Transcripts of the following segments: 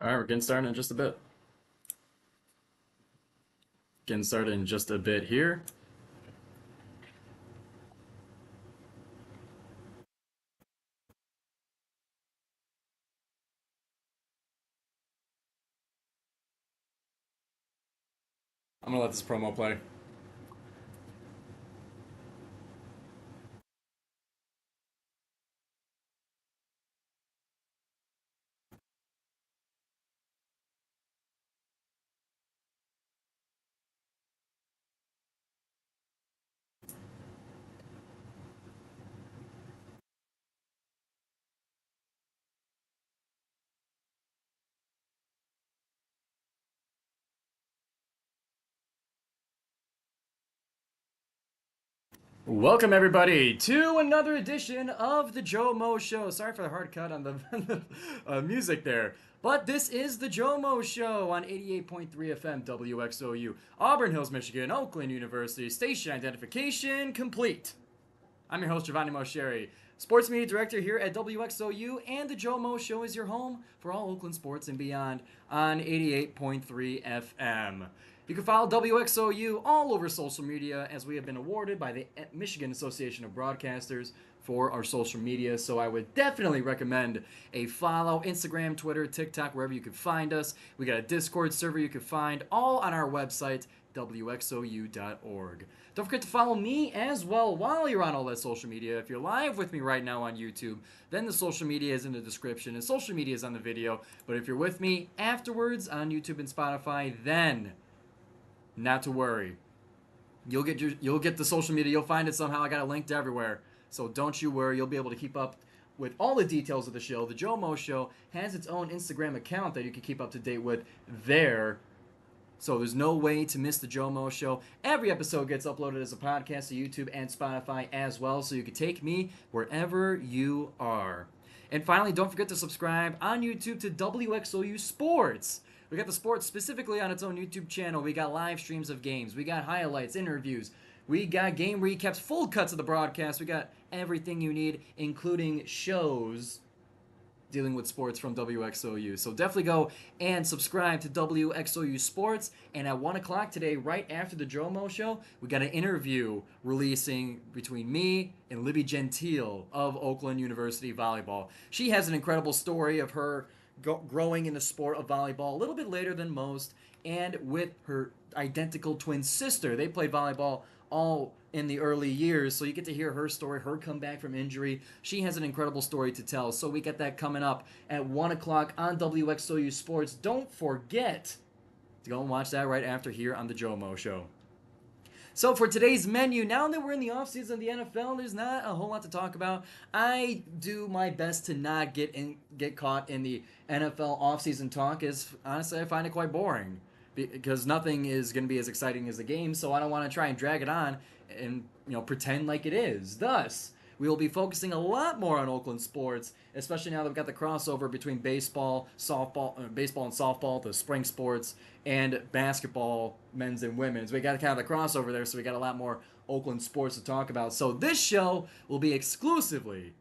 All right, we're getting started in just a bit. Getting started in just a bit here. I'm gonna let this promo play. Welcome everybody to another edition of the GioMoShow. Sorry for the hard cut on the music there, but this is the GioMoShow on 88.3 FM WXOU, Auburn Hills, Michigan, Oakland University. Station identification complete. I'm your host, Giovanni Mosheri, sports media director here at WXOU, and the GioMoShow is your home for all Oakland sports and beyond on 88.3 FM. You can follow WXOU all over social media, as we have been awarded by the Michigan Association of Broadcasters for our social media. So I would definitely recommend a follow. Instagram, Twitter, TikTok, wherever you can find us. We got a Discord server you can find, all on our website, WXOU.org. Don't forget to follow me as well while you're on all that social media. If you're live with me right now on YouTube, then the social media is in the description and social media is on the video. But if you're with me afterwards on YouTube and Spotify, then not to worry. You'll get the social media. You'll find it somehow. I got it linked everywhere. So don't you worry. You'll be able to keep up with all the details of the show. The GioMoShow has its own Instagram account that you can keep up to date with there. So there's no way to miss the GioMoShow. Every episode gets uploaded as a podcast to YouTube and Spotify as well, so you can take me wherever you are. And finally, don't forget to subscribe on YouTube to WXOU Sports. We got the sports specifically on its own YouTube channel. We got live streams of games. We got highlights, interviews. We got game recaps, full cuts of the broadcast. We got everything you need, including shows dealing with sports from WXOU. So definitely go and subscribe to WXOU Sports. And at 1 o'clock today, right after the GioMoShow, we got an interview releasing between me and Libby Gentile of Oakland University Volleyball. She has an incredible story of her growing in the sport of volleyball a little bit later than most, and with her identical twin sister. They played volleyball all in the early years, so you get to hear her story, her comeback from injury. She has an incredible story to tell, so we get that coming up at 1 o'clock on WXOU Sports. Don't forget to go and watch that right after here on the GioMoShow. So for today's menu, now that we're in the offseason of the NFL, there's not a whole lot to talk about. I do my best to not get caught in the NFL offseason talk, as honestly I find it quite boring, because nothing is going to be as exciting as the game, so I don't want to try and drag it on and pretend like it is. Thus, we will be focusing a lot more on Oakland sports, especially now that we've got the crossover between baseball, baseball and softball, the spring sports, and basketball, men's and women's. We got kind of the crossover there, so we got a lot more Oakland sports to talk about. So this show will be exclusively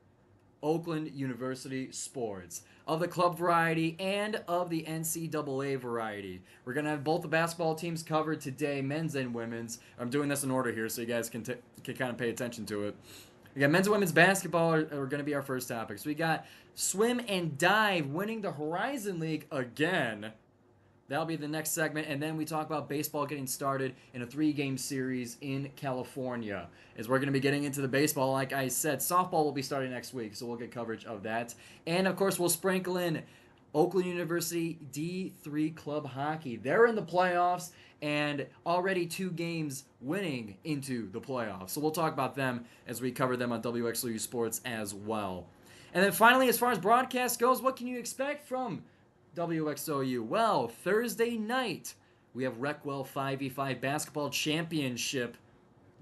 Oakland University sports, of the club variety and of the NCAA variety. We're going to have both the basketball teams covered today, men's and women's. I'm doing this in order here so you guys can kind of pay attention to it. We got men's and women's basketball are going to be our first topics. We got swim and dive winning the Horizon League again. That'll be the next segment. And then we talk about baseball getting started in a 3-game series in California. As we're going to be getting into the baseball, like I said, softball will be starting next week, so we'll get coverage of that. And, of course, we'll sprinkle in Oakland University D3 club hockey. They're in the playoffs and already 2 games winning into the playoffs. So we'll talk about them as we cover them on WXOU Sports as well. And then finally, as far as broadcast goes, what can you expect from WXOU? Well, Thursday night, we have Recwell 5v5 basketball championship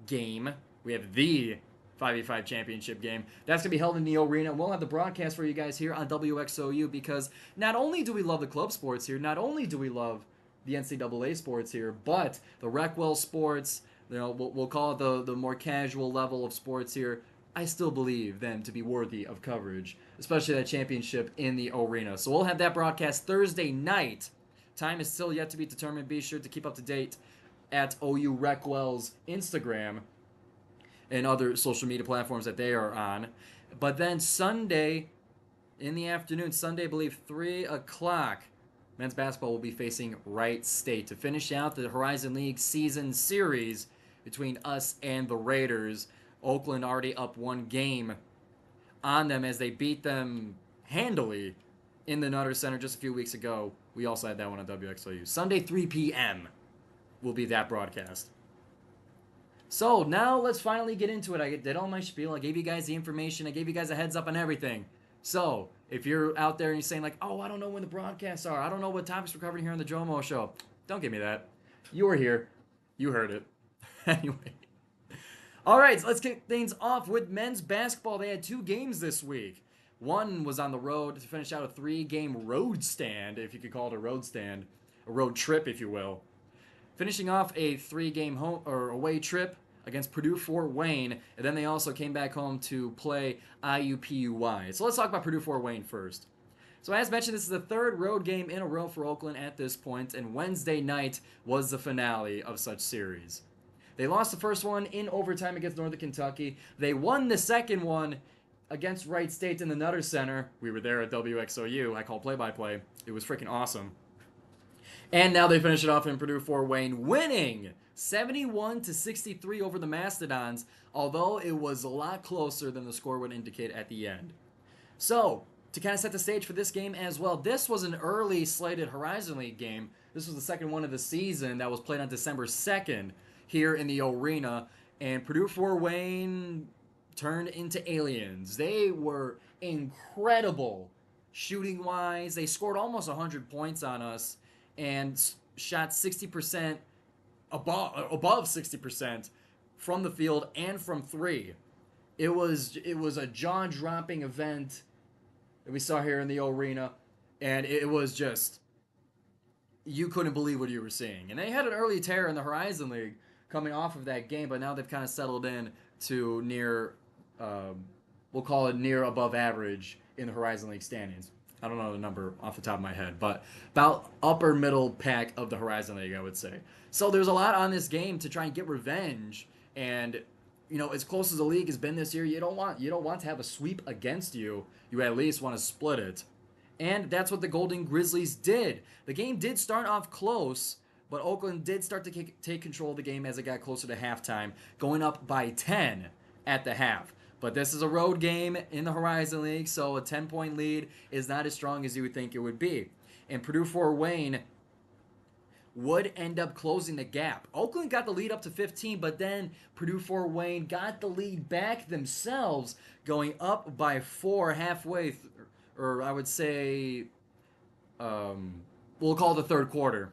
game. We have the 5v5 championship game. That's going to be held in the arena. We'll have the broadcast for you guys here on WXOU, because not only do we love the club sports here, not only do we love the NCAA sports here, but the Recwell sports, we'll call it the more casual level of sports here, I still believe them to be worthy of coverage, especially that championship in the arena. So we'll have that broadcast Thursday night. Time is still yet to be determined. Be sure to keep up to date at OU Reckwell's Instagram and other social media platforms that they are on. But then Sunday in the afternoon, Sunday, I believe 3 o'clock, men's basketball will be facing Wright State to finish out the Horizon League season series between us and the Raiders. Oakland already up 1 game on them as they beat them handily in the Nutter Center just a few weeks ago. We also had that one on WXOU. Sunday, 3 p.m. will be that broadcast. So now let's finally get into it. I did all my spiel. I gave you guys the information. I gave you guys a heads up on everything. So if you're out there and you're saying like, oh, I don't know when the broadcasts are. I don't know what topics we're covering here on the GioMoShow. Don't give me that. You were here. You heard it. Anyway. All right, so let's kick things off with men's basketball. They had 2 games this week. One was on the road to finish out a 3-game road stand, if you could call it a road stand, a road trip, if you will. Finishing off a 3-game home or away trip against Purdue Fort Wayne, and then they also came back home to play IUPUI. So let's talk about Purdue Fort Wayne first. So as mentioned, this is the 3rd road game in a row for Oakland at this point, and Wednesday night was the finale of such series. They lost the first one in overtime against Northern Kentucky. They won the second one against Wright State in the Nutter Center. We were there at WXOU. I call play-by-play. It was freaking awesome. And now they finish it off in Purdue Fort Wayne, winning 71-63 over the Mastodons, although it was a lot closer than the score would indicate at the end. So, to kind of set the stage for this game as well, this was an early slated Horizon League game. This was the second one of the season that was played on December 2nd here in the arena, and Purdue Fort Wayne turned into aliens. They were incredible shooting-wise. They scored almost 100 points on us and shot 60%, above 60% from the field and from 3. It was a jaw-dropping event that we saw here in the arena, and it was just, you couldn't believe what you were seeing. And they had an early tear in the Horizon League coming off of that game, but now they've kind of settled in to near, we'll call it near above average in the Horizon League standings. I don't know the number off the top of my head, but about upper middle pack of the Horizon League, I would say. So there's a lot on this game to try and get revenge, and you know, as close as the league has been this year, you don't want to have a sweep against you. You at least want to split it. And that's what the Golden Grizzlies did. The game did start off close, but Oakland did start to take control of the game as it got closer to halftime, going up by 10 at the half. But this is a road game in the Horizon League, so a 10-point lead is not as strong as you would think it would be. And Purdue Fort Wayne would end up closing the gap. Oakland got the lead up to 15, but then Purdue Fort Wayne got the lead back themselves, going up by 4 halfway, or I would say, we'll call it the 3rd quarter,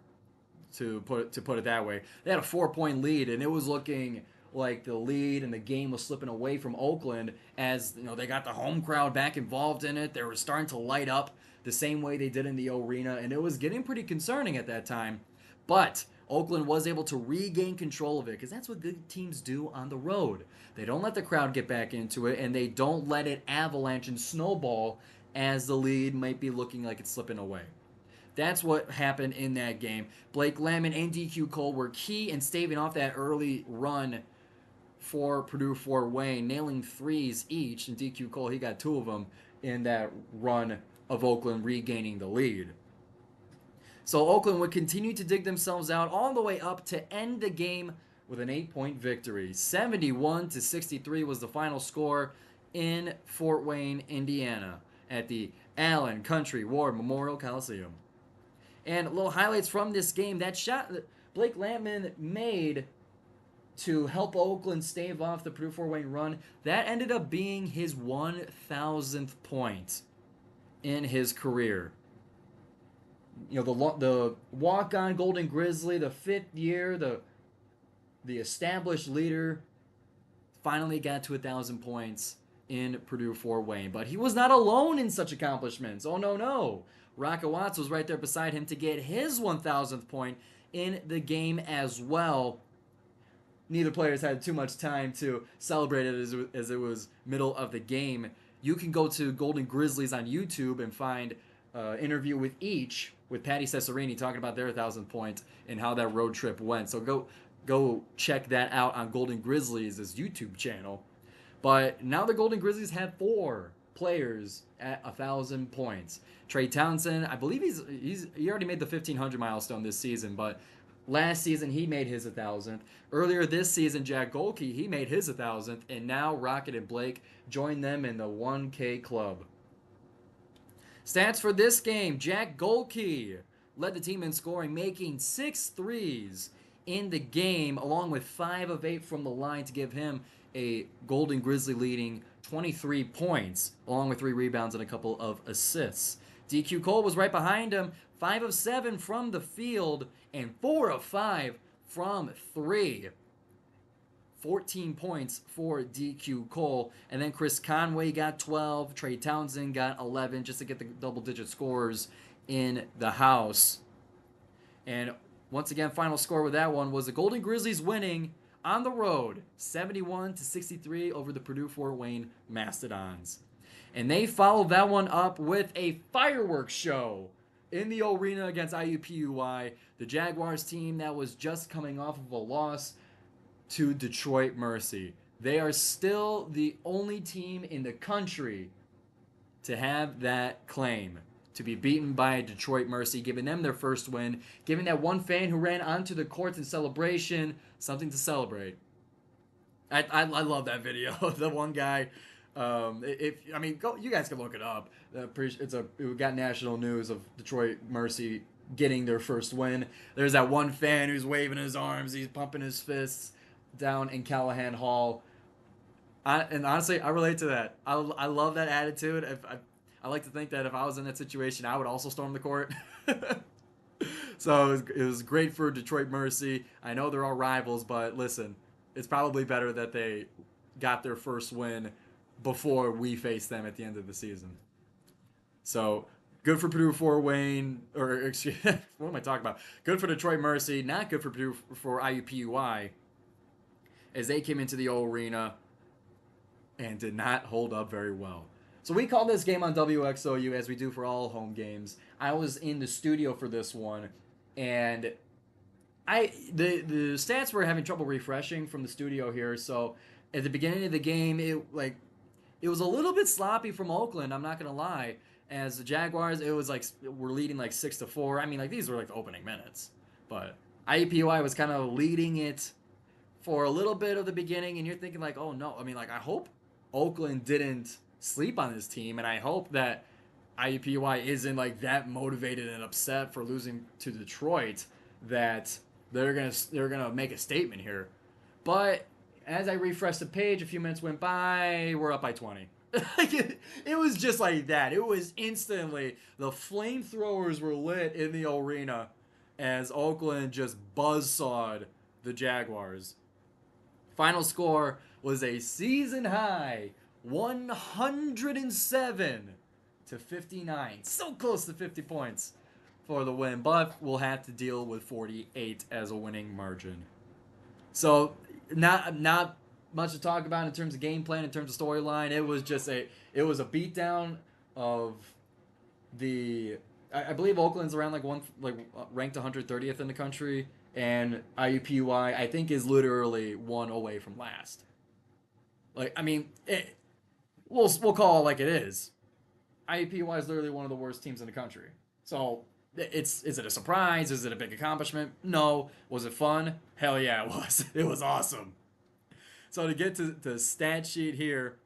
to put it that way. They had a 4-point lead, and it was looking like the lead and the game was slipping away from Oakland as, you know, they got the home crowd back involved in it. They were starting to light up the same way they did in the arena, and it was getting pretty concerning at that time. But Oakland was able to regain control of it, because that's what good teams do on the road. They don't let the crowd get back into it, and they don't let it avalanche and snowball as the lead might be looking like it's slipping away. That's what happened in that game. Blake Lamon and DQ Cole were key in staving off that early run for Purdue Fort Wayne, nailing 3s each, and DQ Cole, he got 2 of them in that run of Oakland regaining the lead. So Oakland would continue to dig themselves out all the way up to end the game with an 8-point victory. 71-63 was the final score in Fort Wayne, Indiana, at the Allen Country War Memorial Coliseum. And little highlights from this game, that shot that Blake Lampman made to help Oakland stave off the Purdue Fort Wayne run, that ended up being his 1,000th point in his career. You know, the walk-on Golden Grizzly, the 5th year, the established leader, finally got to 1,000 points in Purdue Fort Wayne. But he was not alone in such accomplishments. Oh, no. Rocco Watts was right there beside him to get his 1,000th point in the game as well. neither players had too much time to celebrate it as it was middle of the game. You can go to Golden Grizzlies on YouTube and find an interview with each, with Patty Cesarini talking about their 1,000th point and how that road trip went. So go check that out on Golden Grizzlies' YouTube channel. But now the Golden Grizzlies have 4 players at 1,000 points. Trey Townsend, I believe he already made the 1,500 milestone this season, but last season he made his 1,000th. Earlier this season, Jack Golke, he made his 1,000th, and now Rocket and Blake joined them in the 1K club. Stats for this game: Jack Golke led the team in scoring, making 6 threes in the game, along with 5 of 8 from the line to give him a Golden Grizzly leading 23 points, along with 3 rebounds and a couple of assists. DQ Cole was right behind him, 5 of 7 from the field and 4 of 5 from 3. 14 points for DQ Cole. And then Chris Conway got 12. Trey Townsend got 11 just to get the double-digit scores in the house. And once again, final score with that one was the Golden Grizzlies winning on the road 71-63 over the Purdue Fort Wayne Mastodons. And they followed that one up with a fireworks show in the arena against IUPUI, the Jaguars team that was just coming off of a loss to Detroit Mercy. They are still the only team in the country to have that claim, to be beaten by Detroit Mercy, giving them their first win, giving that one fan who ran onto the court in celebration something to celebrate. I love that video. The one guy, you guys can look it up. It got national news of Detroit Mercy getting their first win. There's that one fan who's waving his arms, he's pumping his fists down in Callahan Hall. And honestly, I relate to that. I love that attitude. I like to think that if I was in that situation, I would also storm the court. So it was great for Detroit Mercy. I know they're all rivals, but listen, it's probably better that they got their first win before we face them at the end of the season. So good for Purdue Fort Wayne, or excuse, what am I talking about? Good for Detroit Mercy, not good for Purdue for IUPUI, as they came into the old arena and did not hold up very well. So we call this game on WXOU, as we do for all home games. I was in the studio for this one, and the stats were having trouble refreshing from the studio here. So at the beginning of the game, it was a little bit sloppy from Oakland, I'm not gonna lie. As the Jaguars, it was like we're leading like 6-4. I mean, like these were like the opening minutes, but IUPUI was kind of leading it for a little bit of the beginning, and you're thinking like, oh no. I mean, like I hope Oakland didn't sleep on this team, and I hope that IUPUI isn't like that motivated and upset for losing to Detroit that they're gonna make a statement here. But as I refreshed the page, a few minutes went by, we're up by 20. It was just like that. It was instantly, the flamethrowers were lit in the arena as Oakland just buzzsawed the Jaguars. Final score was a season high 107-59. So close to 50 points for the win, but we'll have to deal with 48 as a winning margin. So not much to talk about in terms of game plan, in terms of storyline. It was a beatdown of the. I believe Oakland's around ranked 130th in the country, and IUPUI I think is literally one away from last. We'll call it like it is. IUPUI is literally one of the worst teams in the country. So is it a surprise? Is it a big accomplishment? No. Was it fun? Hell yeah, it was. It was awesome. So to get to the stat sheet here,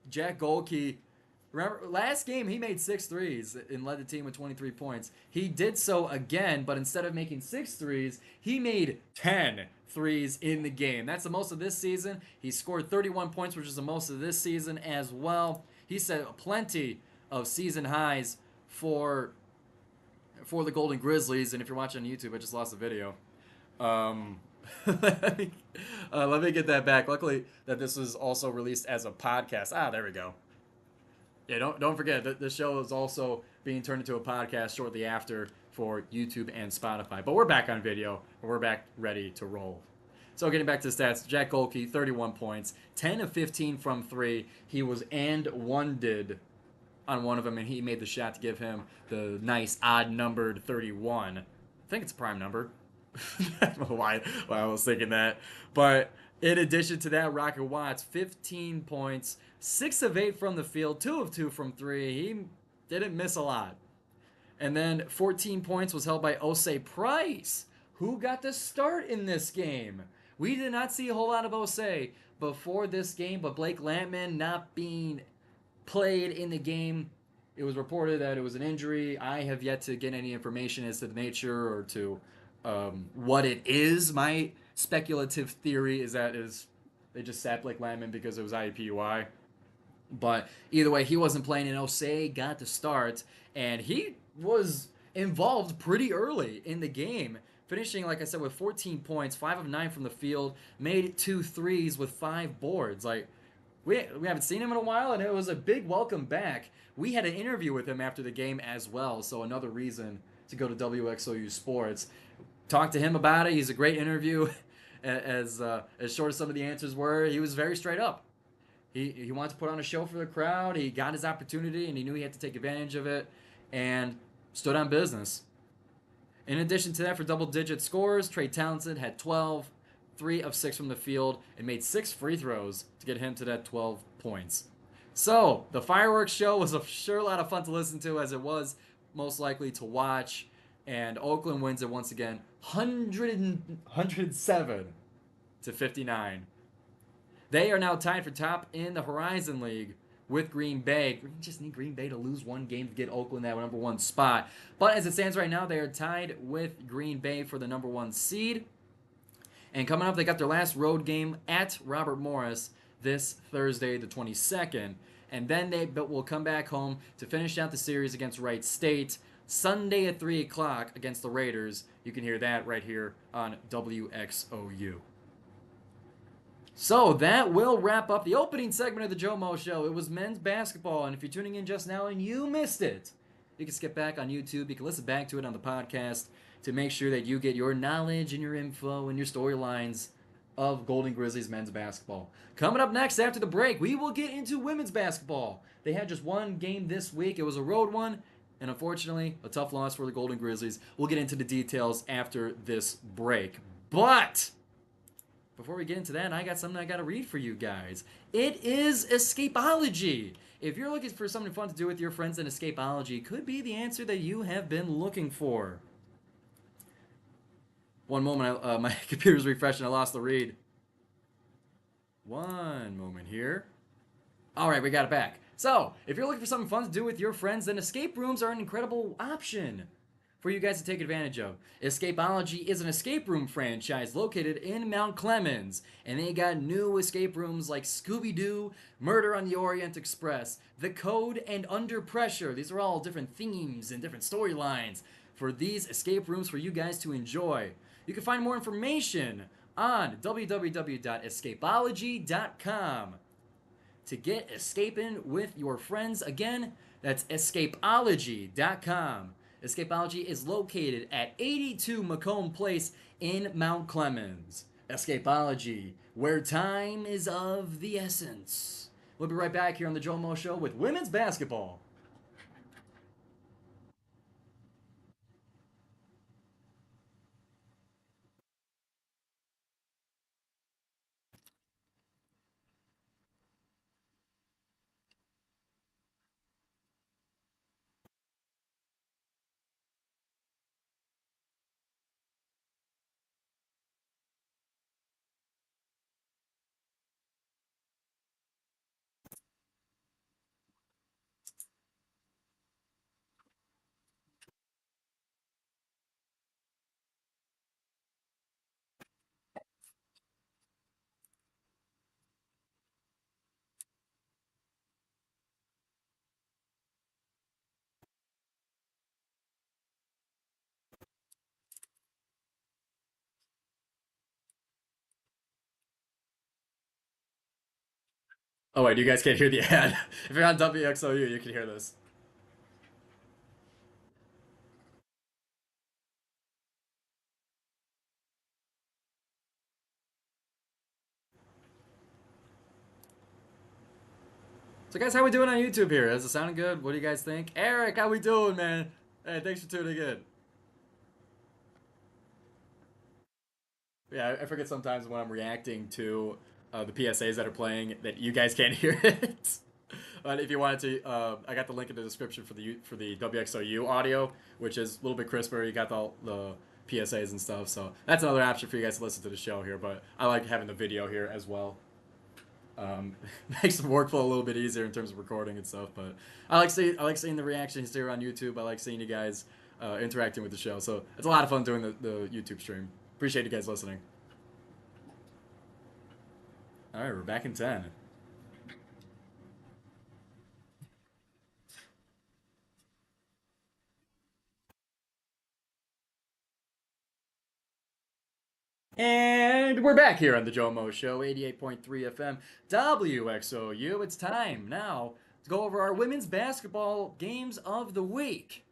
Jack Golke, remember last game he made 6 threes and led the team with 23 points. He did so again, but instead of making 6 threes, he made 10 threes in the game. That's the most of this season. He scored 31 points, which is the most of this season as well. He set plenty of season highs for the Golden Grizzlies. And if you're watching on YouTube, I just lost the video. Let me get that back. Luckily that this was also released as a podcast. There we go. Yeah, don't forget that this show is also being turned into a podcast shortly after for YouTube and Spotify. But we're back on video, and we're back ready to roll. So getting back to the stats, Jack Golke, 31 points, 10 of 15 from three. He was and one did on one of them, and he made the shot to give him the nice odd numbered 31. I think it's a prime number. I don't know why I was thinking that. But in addition to that, Rocket Watts, 15 points, 6 of 8 from the field, 2 of 2 from 3. He didn't miss a lot. And then 14 points was held by Osei Price, who got the start in this game. We did not see a whole lot of Osei before this game, but Blake Lampman not being played in the game. It was reported that it was an injury. I have yet to get any information as to the nature or to what it is. My speculative theory is that they just sat Blake Lampman because it was IUPUI. But either way, he wasn't playing, and Osei got the start, and he was involved pretty early in the game, finishing, like I said, with 14 points, 5 of 9 from the field, made 2 threes with 5 boards. Like, we haven't seen him in a while, and it was a big welcome back. We had an interview with him after the game as well, so another reason to go to WXOU Sports. Talk to him about it. He's a great interview. As short as some of the answers were, he was very straight up. He wanted to put on a show for the crowd. He got his opportunity, and he knew he had to take advantage of it, and stood on business. In addition to that, for double-digit scores, Trey Townsend had 12, 3 of 6 from the field, and made 6 free throws to get him to that 12 points. So, the fireworks show was a lot of fun to listen to, as it was most likely to watch, and Oakland wins it once again, 107 to 59. They are now tied for top in the Horizon League with Green Bay. We just need Green Bay to lose one game to get Oakland that number 1 spot. But as it stands right now, they are tied with Green Bay for the number 1 seed. And coming up, they got their last road game at Robert Morris this Thursday, the 22nd. And then they will come back home to finish out the series against Wright State Sunday at 3 o'clock against the Raiders. You can hear that right here on WXOU. So that will wrap up the opening segment of the JoMo Show. It was men's basketball, and if you're tuning in just now and you missed it, you can skip back on YouTube. You can listen back to it on the podcast to make sure that you get your knowledge and your info and your storylines of Golden Grizzlies men's basketball. Coming up next after the break, we will get into women's basketball. They had just one game this week. It was a road one, and unfortunately, a tough loss for the Golden Grizzlies. We'll get into the details after this break. But before we get into that, I got something I got to read for you guys. It is Escapology. If you're looking for something fun to do with your friends, then Escapology could be the answer that you have been looking for. One moment, my computer's refreshing. I lost the read. One moment here. All right, we got it back. So, if you're looking for something fun to do with your friends, then escape rooms are an incredible option for you guys to take advantage of. Escapology is an escape room franchise located in Mount Clemens, and they got new escape rooms like Scooby-Doo, Murder on the Orient Express, The Code, and Under Pressure. These are all different themes and different storylines for these escape rooms for you guys to enjoy. You can find more information on www.escapology.com. To get escaping with your friends, again, that's escapology.com. Escapology is located at 82 Macomb Place in Mount Clemens. Escapology, where time is of the essence. We'll be right back here on the JoMo Show with women's basketball. Oh wait, you guys can't hear the ad. If you're on WXOU, you can hear this. So guys, how we doing on YouTube here? Is it sounding good? What do you guys think? Eric, how we doing, man? Hey, thanks for tuning in. Yeah, I forget sometimes when I'm reacting to the PSAs that are playing that you guys can't hear it. But if you wanted to, I got the link in the description for the WXOU audio, which is a little bit crisper. You got the PSAs and stuff, so that's another option for you guys to listen to the show here. But I like having the video here as well. Makes the workflow a little bit easier in terms of recording and stuff. But I like seeing the reactions here on YouTube. I like seeing you guys interacting with the show. So it's a lot of fun doing the YouTube stream. Appreciate you guys listening. All right, we're back in 10. And we're back here on the JoMo Show, 88.3 FM, WXOU. It's time now to go over our women's basketball games of the week.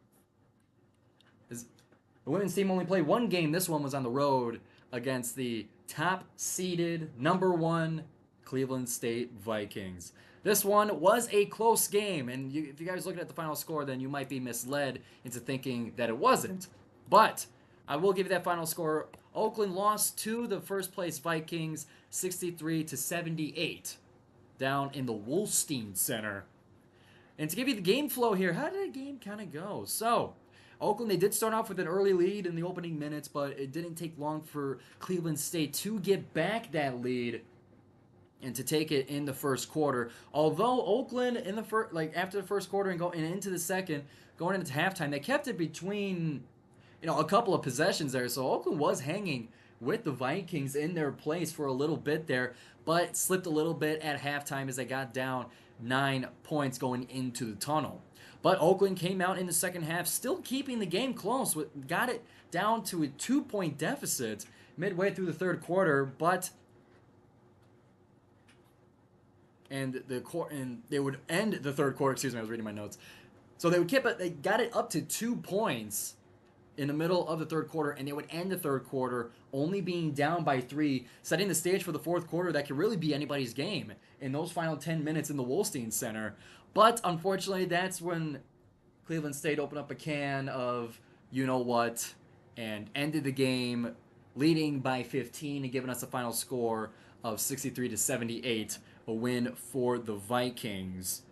The women's team only played one game. This one was on the road against the top seeded number one Cleveland State Vikings. This one was a close game, and if you guys looking at the final score, then you might be misled into thinking that it wasn't. But I will give you that final score. Oakland lost to the first place Vikings 63 to 78 down in the Wolstein Center. And to give you the game flow here, how did the game kind of go? So, Oakland, they did start off with an early lead in the opening minutes, but it didn't take long for Cleveland State to get back that lead and to take it in the first quarter. Although Oakland in the first, like after the first quarter and going into the second, going into halftime, they kept it between, a couple of possessions there. So Oakland was hanging with the Vikings in their place for a little bit there, but slipped a little bit at halftime as they got down 9 points going into the tunnel. But Oakland came out in the second half, still keeping the game close. Got it down to a 2-point deficit midway through the third quarter, but and they would end the third quarter. Excuse me, I was reading my notes. So they would keep it. They got it up to 2 points in the middle of the third quarter, and they would end the third quarter only being down by 3, setting the stage for the fourth quarter that could really be anybody's game in those final 10 minutes in the Wolstein Center. But unfortunately, that's when Cleveland State opened up a can of you-know-what and ended the game leading by 15 and giving us a final score of 63 to 78, a win for the Vikings.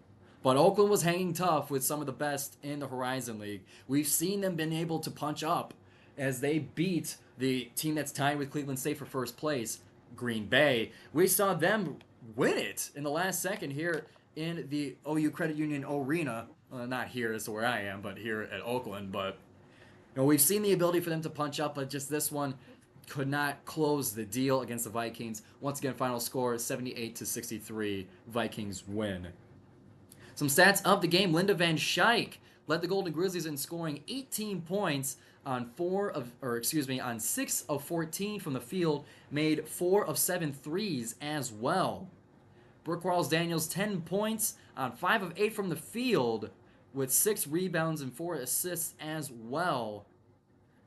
But Oakland was hanging tough with some of the best in the Horizon League. We've seen them been able to punch up as they beat the team that's tied with Cleveland State for first place, Green Bay. We saw them win it in the last second here in the OU Credit Union Arena. Not here as to where I am, but here at Oakland. But we've seen the ability for them to punch up, but just this one could not close the deal against the Vikings. Once again, final score 78 to 63. Vikings win. Some stats of the game: Linda Van Schaik led the Golden Grizzlies in scoring 18 points on 6 of 14 from the field, made 4 of 7 threes as well. Brooke Quarles Daniels 10 points on 5 of 8 from the field, with 6 rebounds and 4 assists as well,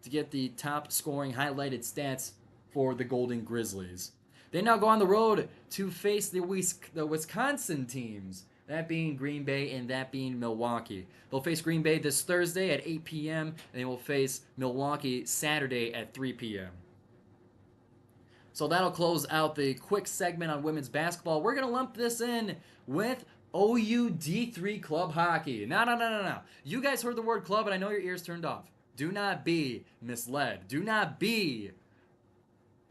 to get the top scoring highlighted stats for the Golden Grizzlies. They now go on the road to face the Wisconsin teams, that being Green Bay and that being Milwaukee. They'll face Green Bay this Thursday at 8 p.m., and they will face Milwaukee Saturday at 3 p.m. So that'll close out the quick segment on women's basketball. We're going to lump this in with OU D3 club hockey. No. You guys heard the word club, and I know your ears turned off. Do not be misled. Do not be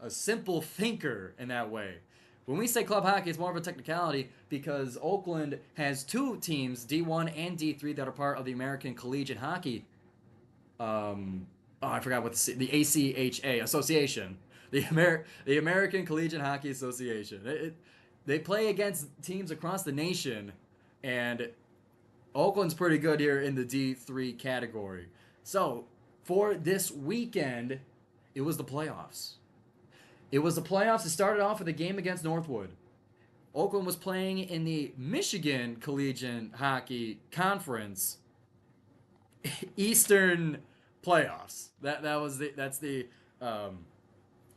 a simple thinker in that way. When we say club hockey, it's more of a technicality because Oakland has 2 teams, D1 and D3, that are part of the American Collegiate Hockey. I forgot what the ACHA Association, the American Collegiate Hockey Association. They play against teams across the nation, and Oakland's pretty good here in the D3 category. So for this weekend, it was the playoffs. It started off with a game against Northwood. Oakland was playing in the Michigan Collegiate Hockey Conference Eastern playoffs. That's the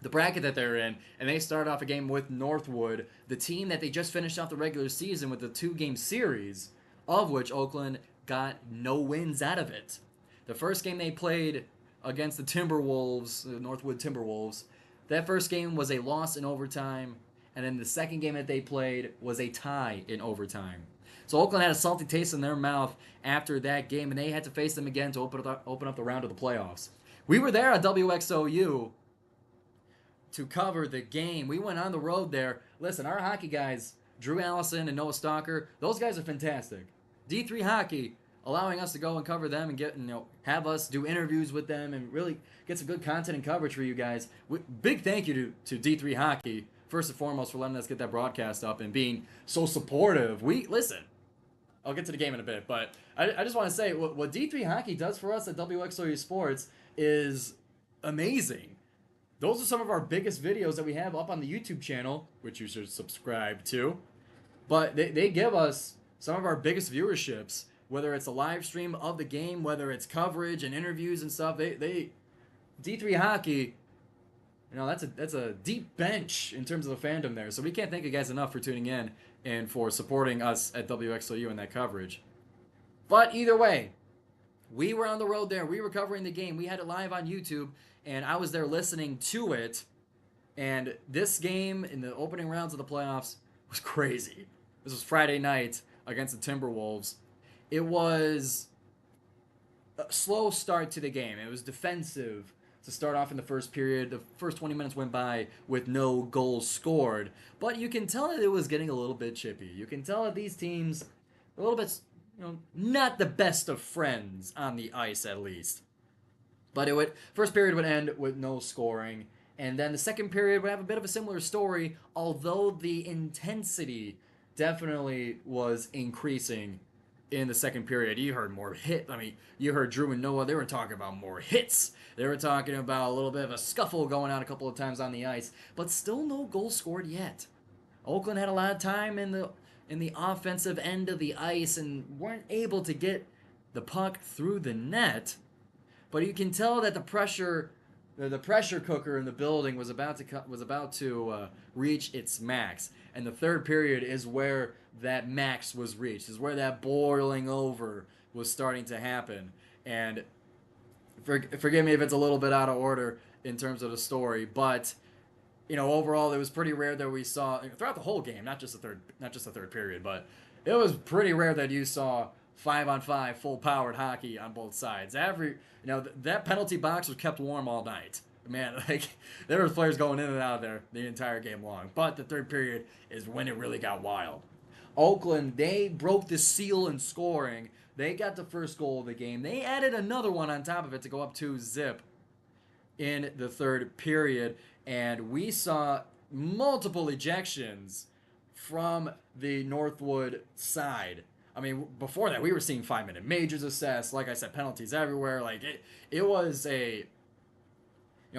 the bracket that they're in, and they start off a game with Northwood, the team that they just finished off the regular season with a 2-game series, of which Oakland got no wins out of it. The first game they played against the Timberwolves, the Northwood Timberwolves, that first game was a loss in overtime, and then the second game that they played was a tie in overtime. So Oakland had a salty taste in their mouth after that game, and they had to face them again to open up the round of the playoffs. We were there at WXOU to cover the game. We went on the road there. Listen, our hockey guys, Drew Allison and Noah Stalker, those guys are fantastic. D3 Hockey, allowing us to go and cover them and have us do interviews with them and really get some good content and coverage for you guys. Big thank you to D3 Hockey, first and foremost, for letting us get that broadcast up and being so supportive. Listen, I'll get to the game in a bit, but I just want to say what D3 Hockey does for us at WXOU Sports is amazing. Those are some of our biggest videos that we have up on the YouTube channel, which you should subscribe to. But they give us some of our biggest viewerships, whether it's a live stream of the game, whether it's coverage and interviews and stuff. D3 Hockey, that's a deep bench in terms of the fandom there. So we can't thank you guys enough for tuning in and for supporting us at WXOU in that coverage. But either way, we were on the road there. We were covering the game. We had it live on YouTube, and I was there listening to it. And this game in the opening rounds of the playoffs was crazy. This was Friday night against the Timberwolves. It was a slow start to the game. It was defensive to start off in the first period. The first 20 minutes went by with no goals scored. But you can tell that it was getting a little bit chippy. You can tell that these teams are a little bit, not the best of friends on the ice at least. But first period would end with no scoring. And then the second period would have a bit of a similar story, although the intensity definitely was increasing in the second period. You heard more hit. You heard Drew and Noah. They were talking about more hits. They were talking about a little bit of a scuffle going on a couple of times on the ice, but still no goals scored yet. Oakland had a lot of time in the offensive end of the ice and weren't able to get the puck through the net. But you can tell that the pressure cooker in the building was about to reach its max, and the third period is where that max was reached, is where that boiling over was starting to happen. And forgive me if it's a little bit out of order in terms of the story, but overall it was pretty rare that we saw throughout the whole game, not just the third period, but it was pretty rare that you saw 5-on-5 full-powered hockey on both sides. That penalty box was kept warm all night. Man, there were players going in and out of there the entire game long. But the third period is when it really got wild. Oakland, they broke the seal in scoring. They got the first goal of the game. They added another one on top of it to go up 2-0 in the third period. And we saw multiple ejections from the Northwood side. Before that, we were seeing 5-minute majors assessed. Like I said, penalties everywhere. It was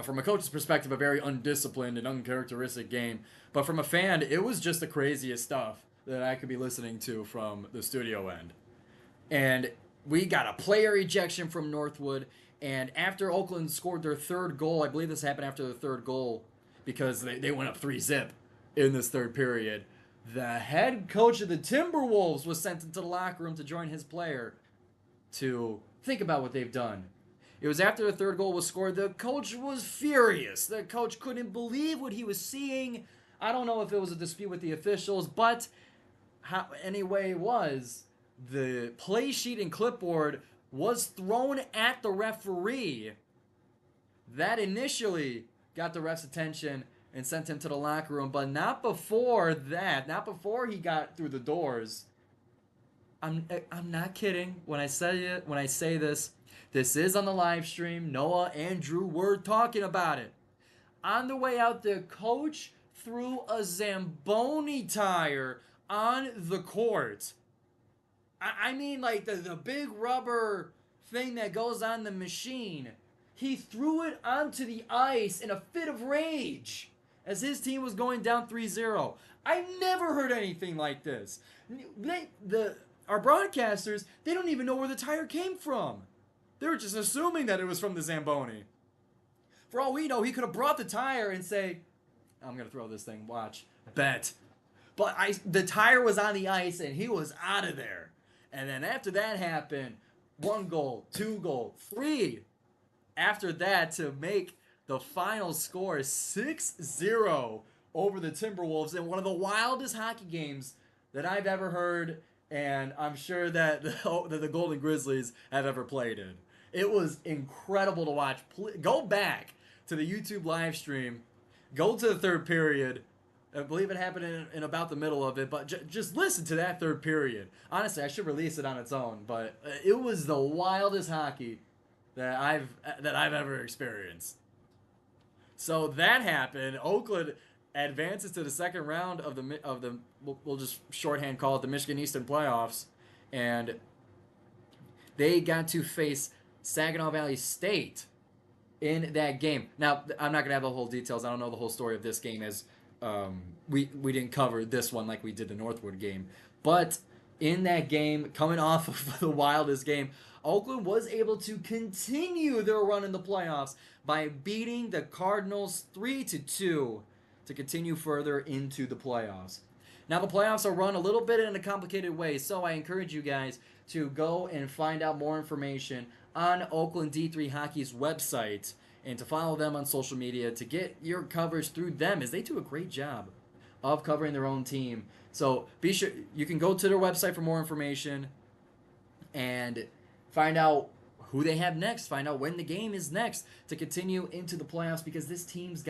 from a coach's perspective, a very undisciplined and uncharacteristic game. But from a fan, it was just the craziest stuff that I could be listening to from the studio end. And we got a player ejection from Northwood. And after Oakland scored their third goal, I believe this happened after the third goal because they went up 3-0 in this third period. The head coach of the Timberwolves was sent into the locker room to join his player to think about what they've done. It was after the third goal was scored. The coach was furious. The coach couldn't believe what he was seeing. I don't know if it was a dispute with the officials, but anyway it was, the play sheet and clipboard was thrown at the referee. That initially got the ref's attention and sent him to the locker room, but not before that, not before he got through the doors. I'm not kidding when I say this. This is on the live stream. Noah and Drew were talking about it. On the way out, the coach threw a Zamboni tire on the court. The big rubber thing that goes on the machine. He threw it onto the ice in a fit of rage as his team was going down 3-0. I've never heard anything like this. Our broadcasters, they don't even know where the tire came from. They were just assuming that it was from the Zamboni. For all we know, he could have brought the tire and say, I'm going to throw this thing, watch, bet. But the tire was on the ice and he was out of there. And then after that happened, 1 goal, 2 goal, 3. After that to make the final score 6-0 over the Timberwolves in one of the wildest hockey games that I've ever heard, and I'm sure that the Golden Grizzlies have ever played in. It was incredible to watch. Go back to the YouTube live stream. Go to the third period. I believe it happened in about the middle of it, but just listen to that third period. Honestly, I should release it on its own, but it was the wildest hockey that I've ever experienced. So that happened. Oakland advances to the second round of the we'll just shorthand call it the Michigan Eastern playoffs, and they got to face Saginaw Valley State in that game. Now, I'm not gonna have the whole details. I don't know the whole story of this game, as we didn't cover this one like we did the Northwood game. But in that game, coming off of the wildest game, Oakland was able to continue their run in the playoffs by beating the Cardinals 3-2 to continue further into the playoffs. Now, the playoffs are run a little bit in a complicated way, so I encourage you guys to go and find out more information on Oakland D3 Hockey's website and to follow them on social media to get your coverage through them, as they do a great job of covering their own team. So be sure you can go to their website for more information and find out who they have next, find out when the game is next to continue into the playoffs, because this team's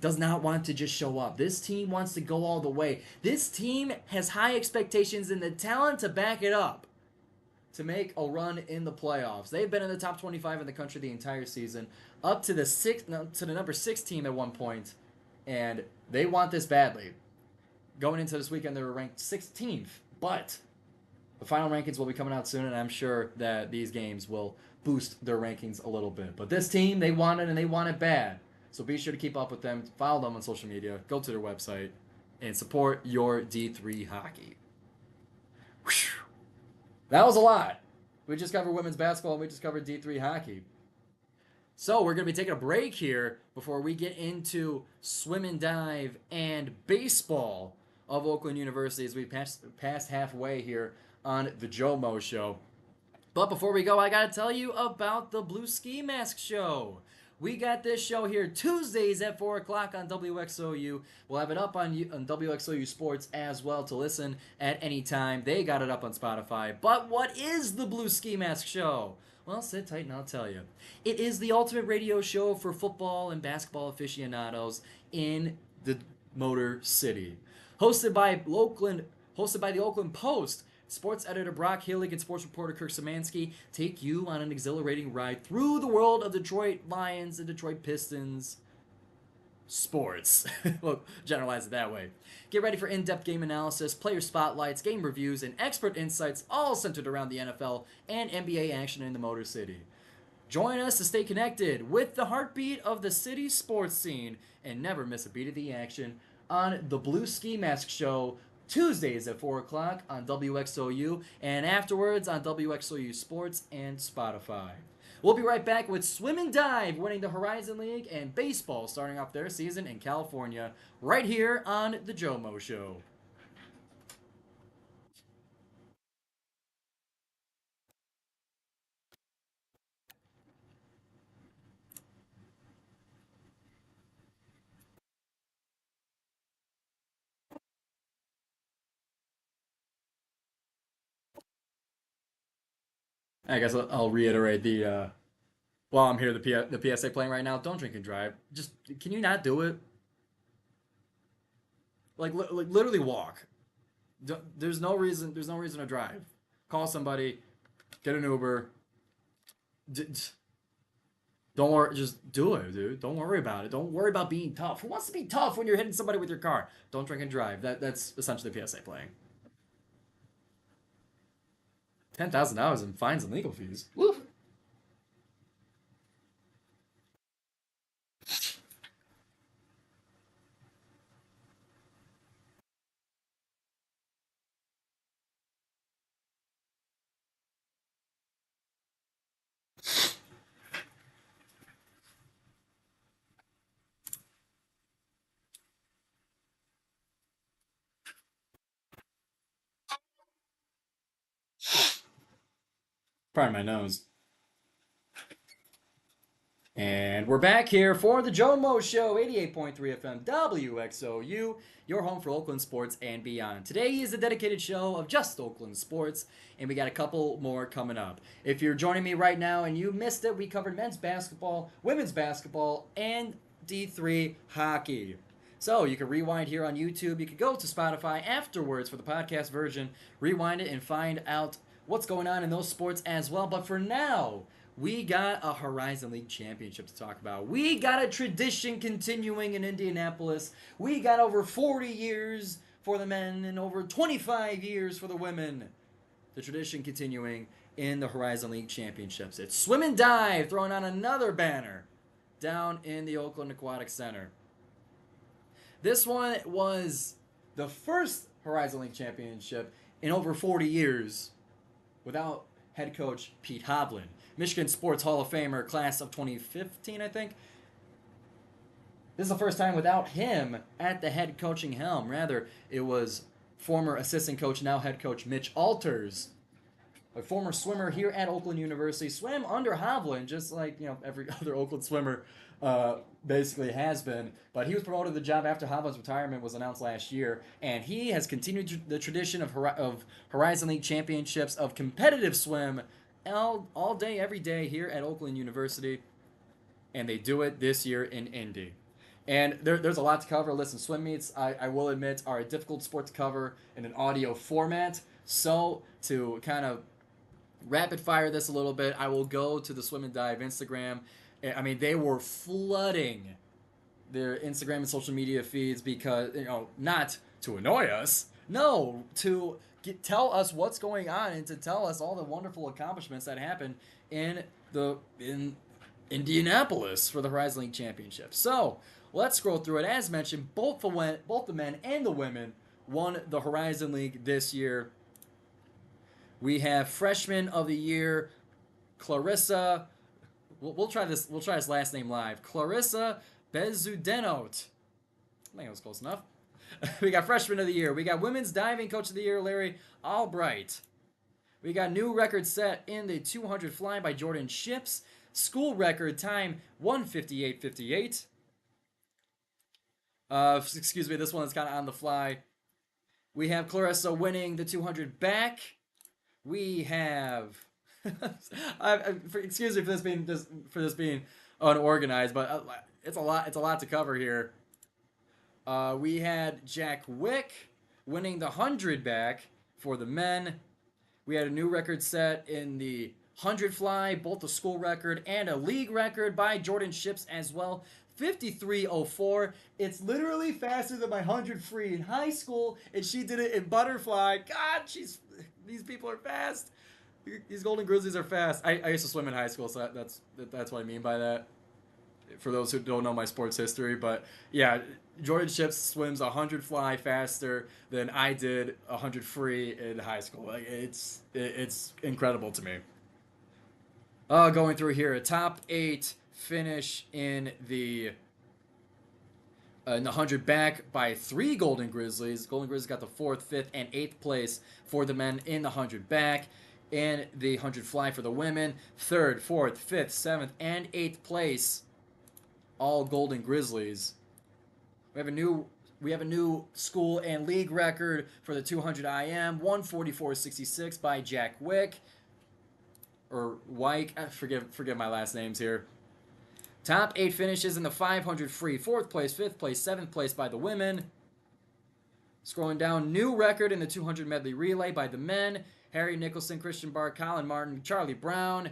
does not want to just show up. This team wants to go all the way. This team has high expectations and the talent to back it up to make a run in the playoffs. They've been in the top 25 in the country the entire season, up to the number 6 team at one point, and they want this badly. Going into this weekend, they were ranked 16th, but the final rankings will be coming out soon, and I'm sure that these games will boost their rankings a little bit. But this team, they want it, and they want it bad. So be sure to keep up with them, follow them on social media, go to their website, and support your D3 hockey. Whew. That was a lot. We just covered women's basketball and we just covered D3 hockey. So we're going to be taking a break here before we get into swim and dive and baseball of Oakland University as we passed halfway here on the GioMoShow. But before we go, I got to tell you about the Blue Ski Mask Show. We got this show here Tuesdays at 4 o'clock on WXOU. We'll have it up on WXOU Sports as well to listen at any time. They got it up on Spotify. But what is the Blue Ski Mask Show? Well, sit tight and I'll tell you. It is the ultimate radio show for football and basketball aficionados in the Motor City. Hosted by the Oakland Post, sports editor Brock Hillig and sports reporter Kirk Szymanski take you on an exhilarating ride through the world of Detroit Lions and Detroit Pistons sports. We'll generalize it that way. Get ready for in-depth game analysis, player spotlights, game reviews, and expert insights, all centered around the NFL and NBA action in the Motor City. Join us to stay connected with the heartbeat of the city's sports scene and never miss a beat of the action on the Blue Ski Mask Show, Tuesdays at 4 o'clock on WXOU, and afterwards on WXOU Sports and Spotify. We'll be right back with Swim and Dive winning the Horizon League and baseball starting off their season in California right here on the GioMoShow. I guess I'll reiterate while I'm here, the PSA playing right now. Don't drink and drive. Just, can you not do it? Like literally walk. There's no reason. There's no reason to drive. Call somebody. Get an Uber. D- d- don't worry. Just do it, dude. Don't worry about it. Don't worry about being tough. Who wants to be tough when you're hitting somebody with your car? Don't drink and drive. That's essentially PSA playing. $10,000 in fines and legal fees. Woo. Pardon my nose. And we're back here for the JOMO Show, 88.3 FM, WXOU, your home for Oakland sports and beyond. Today is a dedicated show of just Oakland sports, and we got a couple more coming up. If you're joining me right now and you missed it, we covered men's basketball, women's basketball, and D3 hockey. So you can rewind here on YouTube. You can go to Spotify afterwards for the podcast version, rewind it, and find out what's going on in those sports as well. But for now, we got a Horizon League championship to talk about. We got a tradition continuing in Indianapolis. We got over 40 years for the men and over 25 years for the women. The tradition continuing in the Horizon League championships. It's swim and dive throwing on another banner down in the Oakland Aquatic Center. This one was the first Horizon League championship in over 40 years without head coach Pete Hovland. Michigan Sports Hall of Famer, class of 2015, I think. This is the first time without him at the head coaching helm. Rather, it was former assistant coach, now head coach Mitch Alters, a former swimmer here at Oakland University. Swam under Hovland, just like every other Oakland swimmer basically has been. But he was promoted to the job after Hovland's retirement was announced last year, and he has continued the tradition of Horizon League championships of competitive swim all day, every day here at Oakland University, and they do it this year in Indy. And there's a lot to cover. Listen, swim meets, I will admit, are a difficult sport to cover in an audio format. So to kind of rapid fire this a little bit, I will go to the Swim and Dive Instagram. I mean, they were flooding their Instagram and social media feeds because, not to annoy us, no, to tell us what's going on and to tell us all the wonderful accomplishments that happened in Indianapolis for the Horizon League Championship. So let's scroll through it. As mentioned, both the men and the women won the Horizon League this year. We have Freshman of the Year, Clarissa. We'll try this last name live. Clarissa Bezudenot. I think it was close enough. We got Freshman of the Year. We got Women's Diving Coach of the Year, Larry Albright. We got new record set in the 200 fly by Jordan Ships. School record time 1:58:58. Excuse me, this one is kind of on the fly. We have Clarissa winning the 200 back. We have excuse me for this being unorganized, but it's a lot to cover here. We had Jack Wick winning the 100 back for the men. We had a new record set in the 100 fly, both the school record and a league record by Jordan Ships as well. 53:04. It's literally faster than my 100 free in high school, and she did it in butterfly. God, these people are fast. These Golden Grizzlies are fast. I used to swim in high school, so that's what I mean by that. For those who don't know my sports history, but yeah, Jordan Ships swims 100 fly faster than I did 100 free in high school. Like it's incredible to me. Going through here, a top 8 finish in the 100 back by 3 Golden Grizzlies. Golden Grizzlies got the 4th, 5th, and 8th place for the men in the 100 back. In the 100 fly for the women, 3rd, 4th, 5th, 7th, and 8th place. All Golden Grizzlies. We have a new school and league record for the 200 IM, 1:44:66 by Jack Wick or Wyke. Forget my last names here. Top 8 finishes in the 500 free, 4th place, 5th place, 7th place by the women. Scrolling down, new record in the 200 medley relay by the men. Harry Nicholson, Christian Barr, Colin Martin, Charlie Brown.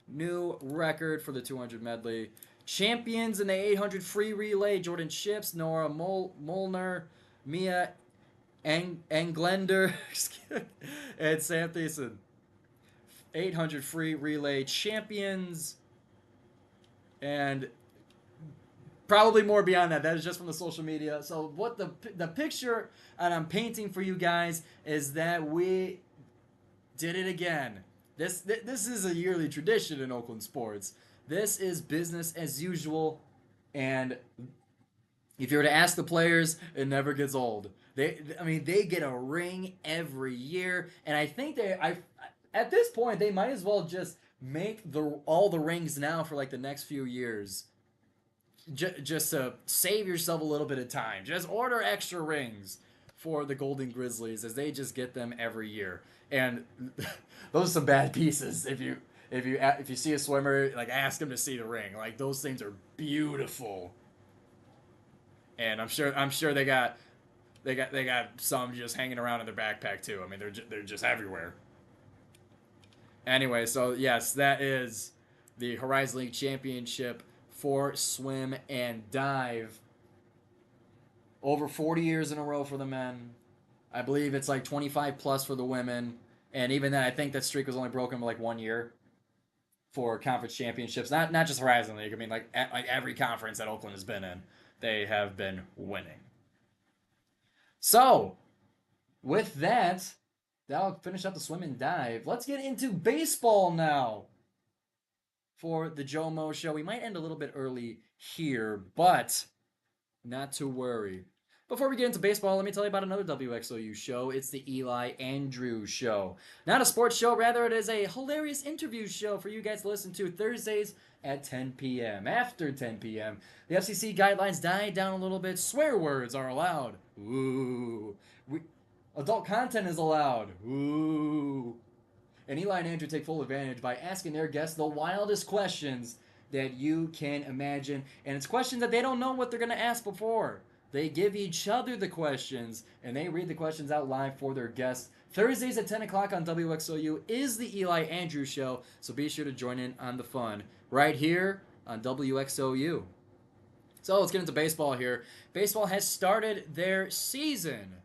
New record for the 200 medley. Champions in the 800 free relay, Jordan Ships, Nora Molnar, Mia Englender, and Sam Thiessen. 800 free relay champions. And probably more beyond that. That is just from the social media. So what the picture that I'm painting for you guys is that we did it again. This is a yearly tradition in Oakland sports. This is business as usual, and if you were to ask the players, it never gets old. They get a ring every year, and I think At this point, they might as well just make all the rings now for like the next few years. Just to save yourself a little bit of time. Just order extra rings for the Golden Grizzlies as they just get them every year. And those are some bad pieces. If you see a swimmer, like ask them to see the ring. Like those things are beautiful. And I'm sure they got some just hanging around in their backpack too. I mean, they're just everywhere. Anyway, so yes, that is the Horizon League Championship for swim and dive. Over 40 years in a row for the men. I believe it's like 25 plus for the women. And even then, I think that streak was only broken by like 1 year for conference championships. Not just Horizon League. I mean, like every conference that Oakland has been in, they have been winning. So, with that, that'll finish up the swim and dive. Let's get into baseball now for the JoMo show. We might end a little bit early here, but not to worry. Before we get into baseball, let me tell you about another WXOU show. It's the Eli Andrews Show. Not a sports show, rather it is a hilarious interview show for you guys to listen to Thursdays at 10 p.m. After 10 p.m., the FCC guidelines die down a little bit. Swear words are allowed. Ooh. Adult content is allowed. Ooh. And Eli and Andrew take full advantage by asking their guests the wildest questions that you can imagine. And it's questions that they don't know what they're going to ask before. They give each other the questions, and they read the questions out live for their guests. Thursdays at 10 o'clock on WXOU is the Eli Andrews Show, so be sure to join in on the fun right here on WXOU. So let's get into baseball here. Baseball has started their season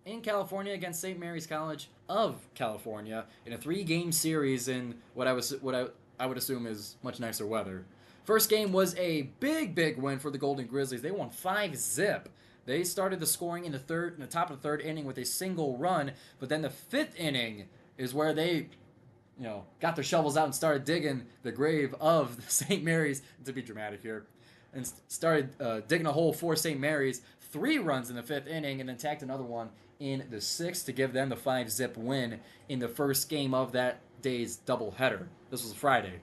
in California against St. Mary's College of California in a 3-game series in what I would assume is much nicer weather. First game was a big win for the Golden Grizzlies. They won 5-zip. They started the scoring in the top of the third inning with a single run, but then the 5th inning is where they, got their shovels out and started digging the grave of St. Mary's, to be dramatic here, and started digging a hole for St. Mary's. 3 runs in the 5th inning, and then tacked another one in the 6th to give them the 5-zip win in the first game of that day's doubleheader. This was Friday.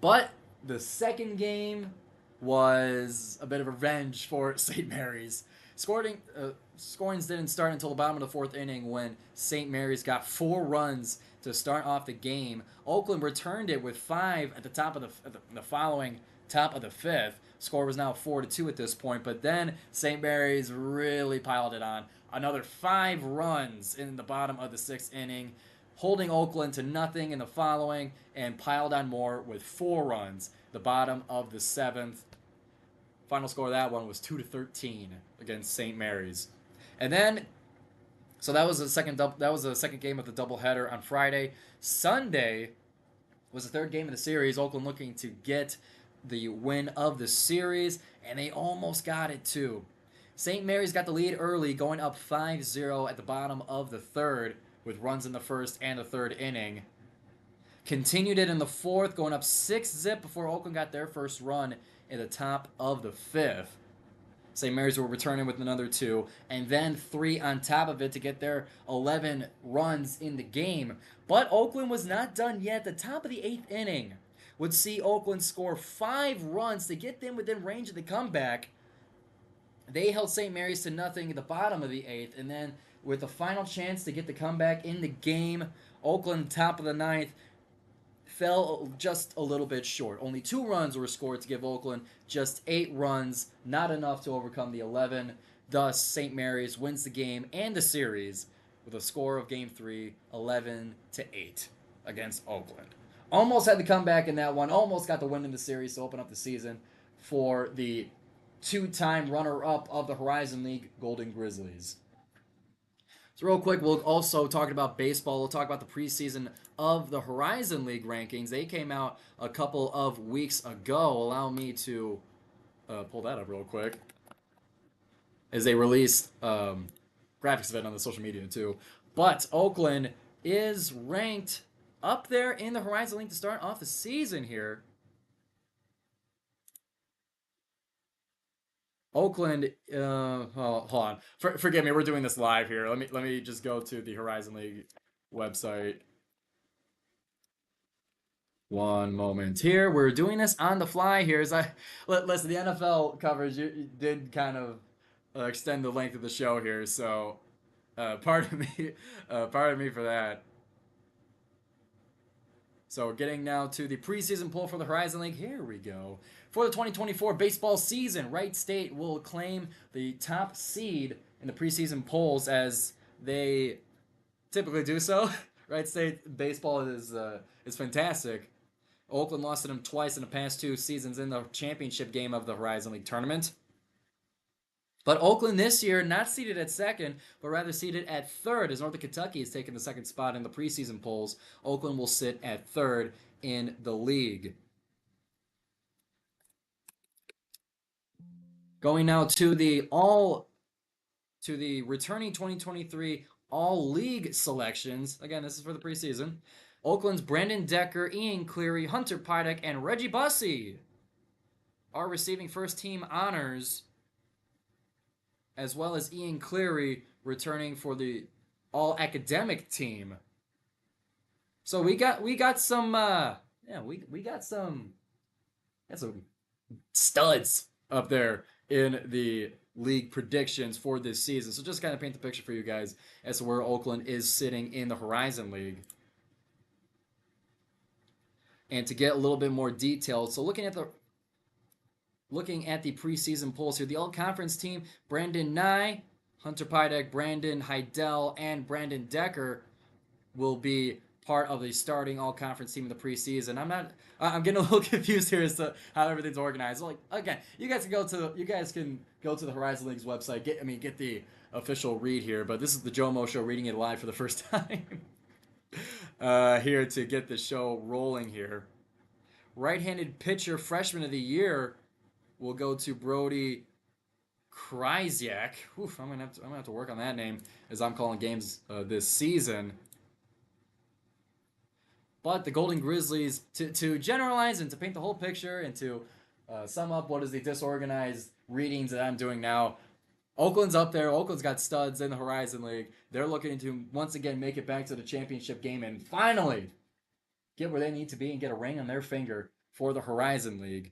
But the second game was a bit of revenge for St. Mary's. Scorings didn't start until the bottom of the 4th inning when St. Mary's got 4 runs to start off the game. Oakland returned it with 5 at the top of the following top of the 5th. Score was now 4-2 at this point, but then St. Mary's really piled it on. Another 5 runs in the bottom of the 6th inning, holding Oakland to nothing in the following, and piled on more with 4 runs. The bottom of the 7th. Final score of that one was 2-13 against St. Mary's. And then, so that was the second game of the doubleheader on Friday. Sunday was the 3rd game of the series. Oakland looking to get the win of the series, and they almost got it too. St. Mary's got the lead early, going up 5-0 at the bottom of the 3rd with runs in the 1st and the 3rd inning. Continued it in the 4th, going up 6-zip before Oakland got their first run in the top of the 5th. St. Mary's were returning with another 2, and then 3 on top of it to get their 11 runs in the game. But Oakland was not done yet. The top of the 8th inning would see Oakland score 5 runs to get them within range of the comeback. They held St. Mary's to nothing at the bottom of the 8th, and then with the final chance to get the comeback in the game, Oakland, top of the 9th, fell just a little bit short. Only 2 runs were scored to give Oakland just 8 runs, not enough to overcome the 11. Thus, St. Mary's wins the game and the series with a score of Game 3, 11-8 against Oakland. Almost had the comeback in that one. Almost got the win in the series to open up the season for the 2-time runner-up of the Horizon League Golden Grizzlies. So real quick, we'll also talk about baseball. We'll talk about the preseason of the Horizon League rankings. They came out a couple of weeks ago. Allow me to pull that up real quick. As they released graphics of it on the social media too. But Oakland is ranked up there in the Horizon League to start off the season here. Oakland, hold on. Forgive me, we're doing this live here. Let me just go to the Horizon League website. One moment here. We're doing this on the fly here. As I listen, the NFL coverage you did kind of extend the length of the show here, so pardon me, pardon me for that. So getting now to the preseason poll for the Horizon League. Here we go. For the 2024 baseball season, Wright State will claim the top seed in the preseason polls as they typically do so. Wright State baseball is fantastic. Oakland lost to them twice in the past 2 seasons in the championship game of the Horizon League tournament. But Oakland this year, not seated at second, but rather seated at third, as Northern Kentucky has taken the second spot in the preseason polls. Oakland will sit at third in the league. Going now to the returning 2023 all league selections. Again, this is for the preseason. Oakland's Brandon Decker, Ian Cleary, Hunter Pydek, and Reggie Bussey are receiving first team honors, as well as Ian Cleary returning for the all academic team. So we got some we got some studs up there in the league predictions for this season. So just kind of paint the picture for you guys as to where Oakland is sitting in the Horizon League. And to get a little bit more detailed, so looking at the preseason polls here, the all-conference team, Brandon Nye, Hunter Pydek, Brandon Heidel, and Brandon Decker will be part of the starting all-conference team in the preseason. I'm getting a little confused here as to how everything's organized. Like, again, you guys can go to the Horizon League's website. Get the official read here. But this is the GioMoShow reading it live for the first time. Here to get the show rolling here. Right-handed pitcher freshman of the year will go to Brody Krysiak. Oof, I'm gonna have to work on that name as I'm calling games this season. But the Golden Grizzlies, to generalize and to paint the whole picture and to sum up what is the disorganized readings that I'm doing now, Oakland's up there. Oakland's got studs in the Horizon League. They're looking to once again make it back to the championship game and finally get where they need to be and get a ring on their finger for the Horizon League.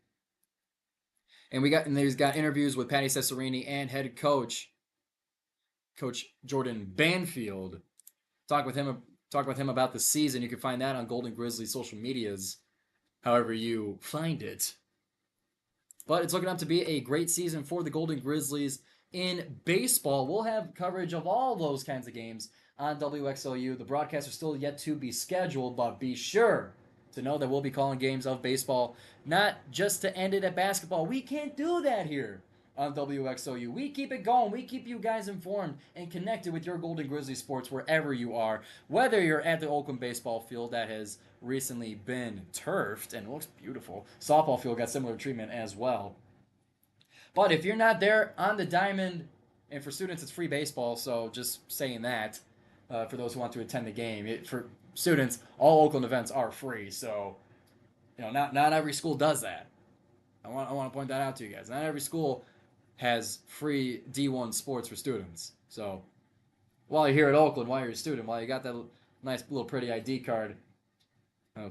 And there's got interviews with Patty Cesarini and head coach Jordan Banfield. Talk with him about the season. You can find that on Golden Grizzlies social medias, however you find it. But it's looking up to be a great season for the Golden Grizzlies in baseball. We'll have coverage of all those kinds of games on WXOU. The broadcasts are still yet to be scheduled, but be sure to know that we'll be calling games of baseball, not just to end it at basketball. We can't do that here on WXOU. We keep it going. We keep you guys informed and connected with your Golden Grizzly sports wherever you are, whether you're at the Oakland baseball field that has recently been turfed and looks beautiful. Softball field got similar treatment as well. But if you're not there on the diamond, and for students it's free baseball, so just saying that for those who want to attend the game. For students, all Oakland events are free, so not every school does that. I want to point that out to you guys. Not every school has free D1 sports for students. So while you're here at Oakland, while you're a student, while you got that nice little pretty ID card,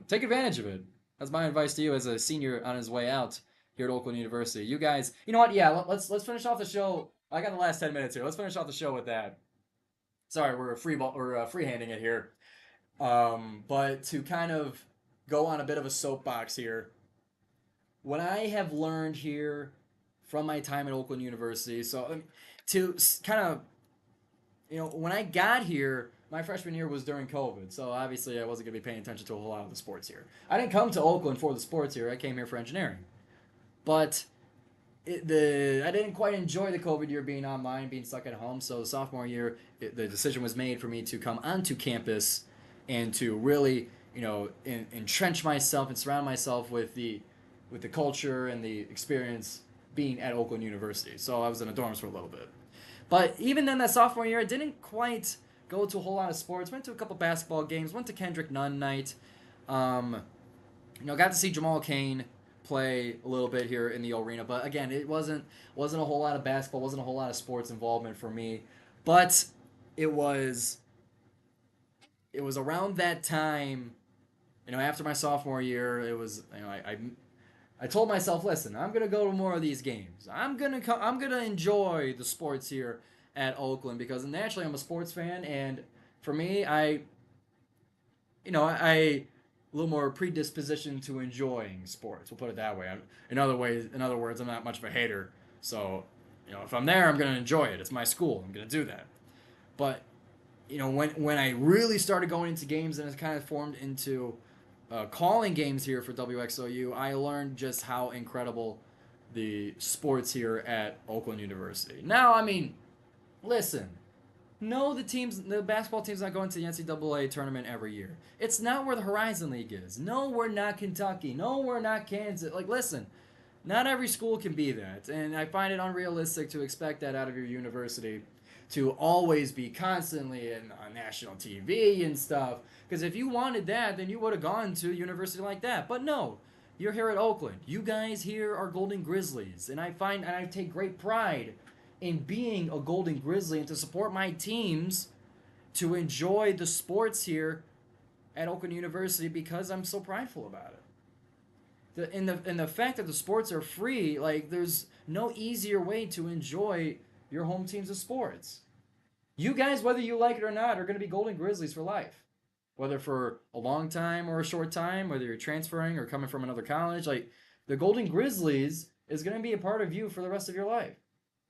take advantage of it. That's my advice to you as a senior on his way out here at Oakland University. You guys, you know what? Yeah, let's finish off the show. I got the last 10 minutes here. Let's finish off the show with that. Sorry, we're freehanding it here. But to kind of go on a bit of a soapbox here, what I have learned here from my time at Oakland University, so to kind of, when I got here, my freshman year was during COVID, so obviously I wasn't going to be paying attention to a whole lot of the sports here. I didn't come to Oakland for the sports here. I came here for engineering. But I didn't quite enjoy the COVID year being online, being stuck at home. So the sophomore year, the decision was made for me to come onto campus and to really, entrench myself and surround myself with the culture and the experience being at Oakland University. So I was in the dorms for a little bit. But even then, that sophomore year, I didn't quite go to a whole lot of sports. Went to a couple basketball games. Went to Kendrick Nunn night. Got to see Jamal Cain play a little bit here in the arena, but again, it wasn't a whole lot of basketball, wasn't a whole lot of sports involvement for me, but it was it was around that time, after my sophomore year, it was, I told myself, listen, I'm gonna go to more of these games. I'm gonna enjoy the sports here at Oakland because naturally I'm a sports fan, and for me, I a little more predisposition to enjoying sports. We'll put it that way. In other words, I'm not much of a hater. So, if I'm there, I'm gonna enjoy it. It's my school. I'm gonna do that. But when I really started going into games and it's kind of formed into calling games here for WXOU, I learned just how incredible the sports here at Oakland University. Now, I mean, listen, no, the basketball team's not going to the NCAA tournament every year. It's not where the Horizon League is. No, we're not Kentucky. No, we're not Kansas. Like, listen, not every school can be that, and I find it unrealistic to expect that out of your university to always be constantly on national TV and stuff. Because if you wanted that, then you would have gone to a university like that. But no, you're here at Oakland. You guys here are Golden Grizzlies, and I take great pride in being a Golden Grizzly and to support my teams to enjoy the sports here at Oakland University because I'm so prideful about it. And the fact that the sports are free, like there's no easier way to enjoy your home teams of sports. You guys, whether you like it or not, are going to be Golden Grizzlies for life. Whether for a long time or a short time, whether you're transferring or coming from another college, like the Golden Grizzlies is going to be a part of you for the rest of your life.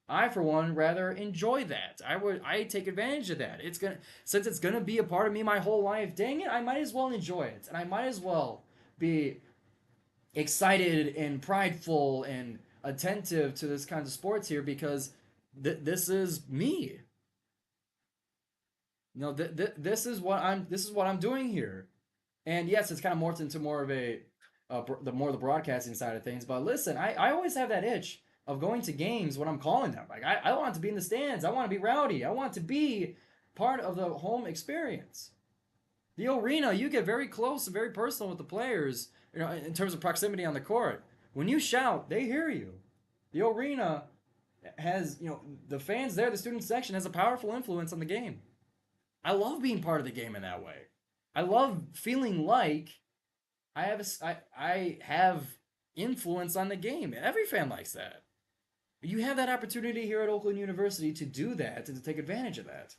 I, for one, rather enjoy that. I take advantage of that. Since it's gonna be a part of me my whole life. Dang it, I might as well enjoy it, and I might as well be excited and prideful and attentive to this kind of sports here because this is me. This is what I'm doing here. And yes, it's kind of morphed into more of the broadcasting side of things. But listen, I always have that itch of going to games when I'm calling them. Like I want to be in the stands. I want to be rowdy. I want to be part of the home experience. The arena, you get very close and very personal with the players, in terms of proximity on the court. When you shout, they hear you. The arena has, the fans there, the student section has a powerful influence on the game. I love being part of the game in that way. I love feeling like I have influence on the game. Every fan likes that. You have that opportunity here at Oakland University to do that and to take advantage of that.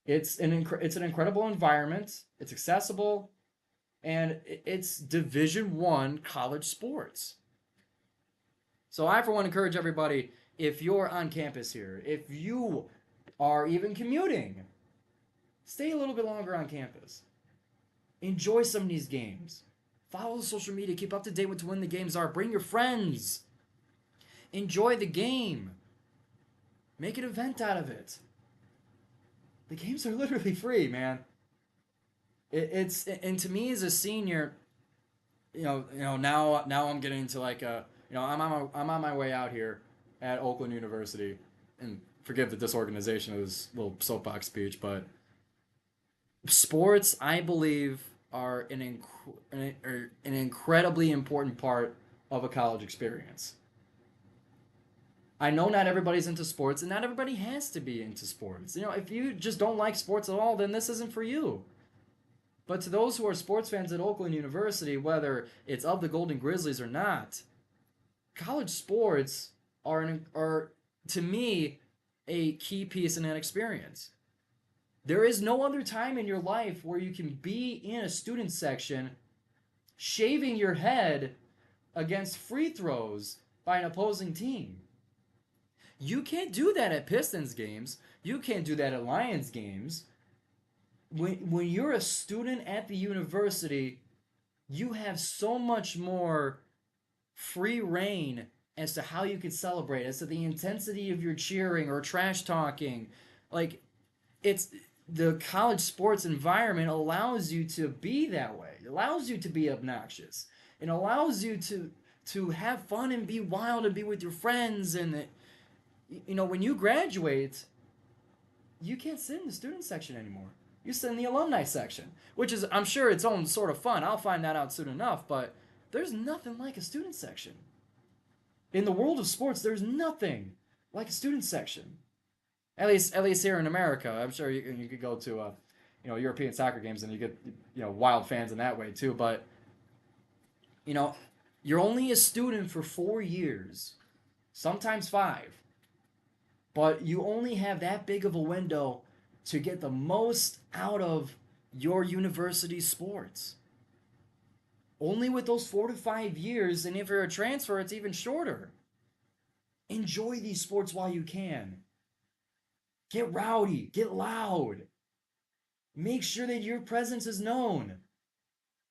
It's an incredible environment. It's accessible, and it's Division I college sports. So I, for one, encourage everybody, if you're on campus here, if you are even commuting, stay a little bit longer on campus. Enjoy some of these games. Follow the social media. Keep up to date with when the games are. Bring your friends. Enjoy the game. Make an event out of it. The games are literally free, man. And to me as a senior, now I'm getting into like I'm on my way out here at Oakland University, and forgive the disorganization of this little soapbox speech, but sports, I believe, are an incredibly important part of a college experience. I know not everybody's into sports, and not everybody has to be into sports. If you just don't like sports at all, then this isn't for you. But to those who are sports fans at Oakland University, whether it's of the Golden Grizzlies or not, college sports are to me, a key piece in that experience. There is no other time in your life where you can be in a student section shaving your head against free throws by an opposing team. You can't do that at Pistons games. You can't do that at Lions games. When you're a student at the university, you have so much more free reign as to how you could celebrate, as to the intensity of your cheering or trash talking. Like, it's the college sports environment allows you to be that way. It allows you to be obnoxious. It allows you to have fun and be wild and be with your friends. And when you graduate, you can't sit in the student section anymore. You sit in the alumni section, which is, I'm sure, its own sort of fun. I'll find that out soon enough, but there's nothing like a student section. In the world of sports, there's nothing like a student section. At least here in America. I'm sure you could go to European soccer games and you get wild fans in that way too. But you know, you're only a student for 4 years, sometimes 5, but you only have that big of a window to get the most out of your university sports. Only with those 4 to 5 years, and if you're a transfer, it's even shorter. Enjoy these sports while you can. Get rowdy, get loud. Make sure that your presence is known.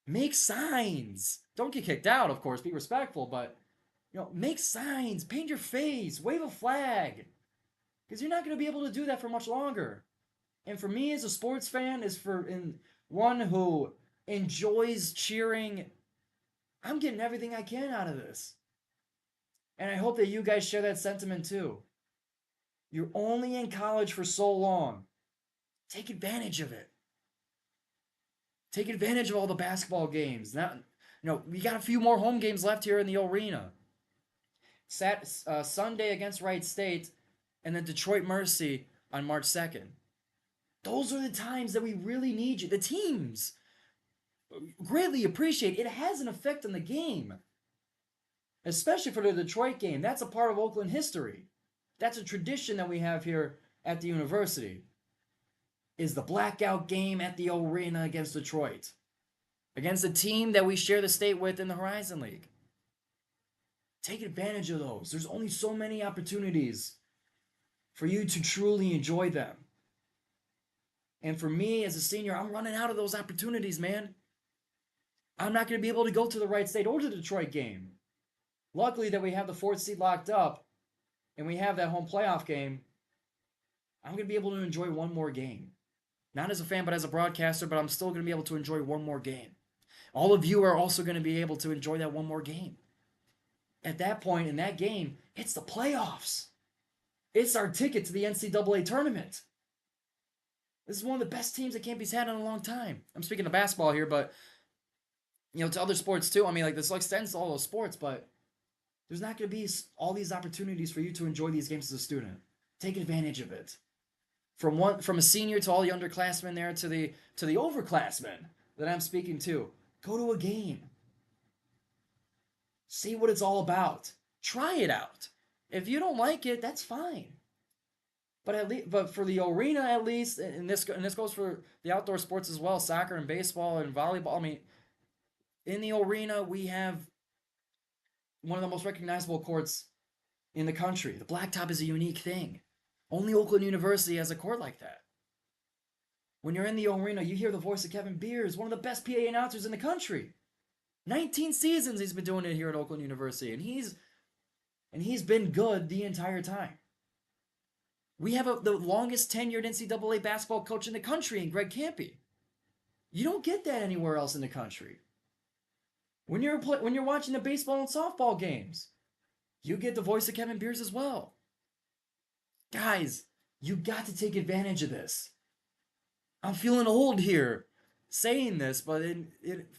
Make signs. Don't get kicked out, of course. Be respectful, but make signs. Paint your face. Wave a flag. Because you're not going to be able to do that for much longer. And for me as a sports fan, one who enjoys cheering, I'm getting everything I can out of this. And I hope that you guys share that sentiment too. You're only in college for so long. Take advantage of it. Take advantage of all the basketball games. Now, we got a few more home games left here in the arena. Sunday against Wright State, and then Detroit Mercy on March 2nd. Those are the times that we really need you. The teams greatly appreciate it. It has an effect on the game, especially for the Detroit game. That's a part of Oakland history. That's a tradition that we have here at the university, is the blackout game at the arena against Detroit, against a team that we share the state with in the Horizon League. Take advantage of those. There's only so many opportunities for you to truly enjoy them. And for me as a senior, I'm running out of those opportunities, man. I'm not going to be able to go to the Wright State or the Detroit game. Luckily that we have the 4th seed locked up and we have that home playoff game. I'm going to be able to enjoy one more game. Not as a fan, but as a broadcaster, but I'm still going to be able to enjoy one more game. All of you are also going to be able to enjoy that one more game. At that point in that game, it's the playoffs. It's our ticket to the NCAA tournament. This is one of the best teams that Campy's had in a long time. I'm speaking of basketball here, but to other sports too. I mean, this extends to all those sports, but there's not going to be all these opportunities for you to enjoy these games as a student. Take advantage of it. From a senior to all the underclassmen there to the overclassmen that I'm speaking to, go to a game. See what it's all about. Try it out. If you don't like it, that's fine. But for the arena at least, and this goes for the outdoor sports as well, soccer and baseball and volleyball. I mean, in the arena we have one of the most recognizable courts in the country. The blacktop is a unique thing. Only Oakland University has a court like that. When you're in the arena, you hear the voice of Kevin Beers, one of the best PA announcers in the country. 19 seasons he's been doing it here at Oakland University, and he's been good the entire time. We have the longest tenured NCAA basketball coach in the country in Greg Campy. You don't get that anywhere else in the country. When you're watching the baseball and softball games, you get the voice of Kevin Beers as well. Guys, you got to take advantage of this. I'm feeling old here saying this, but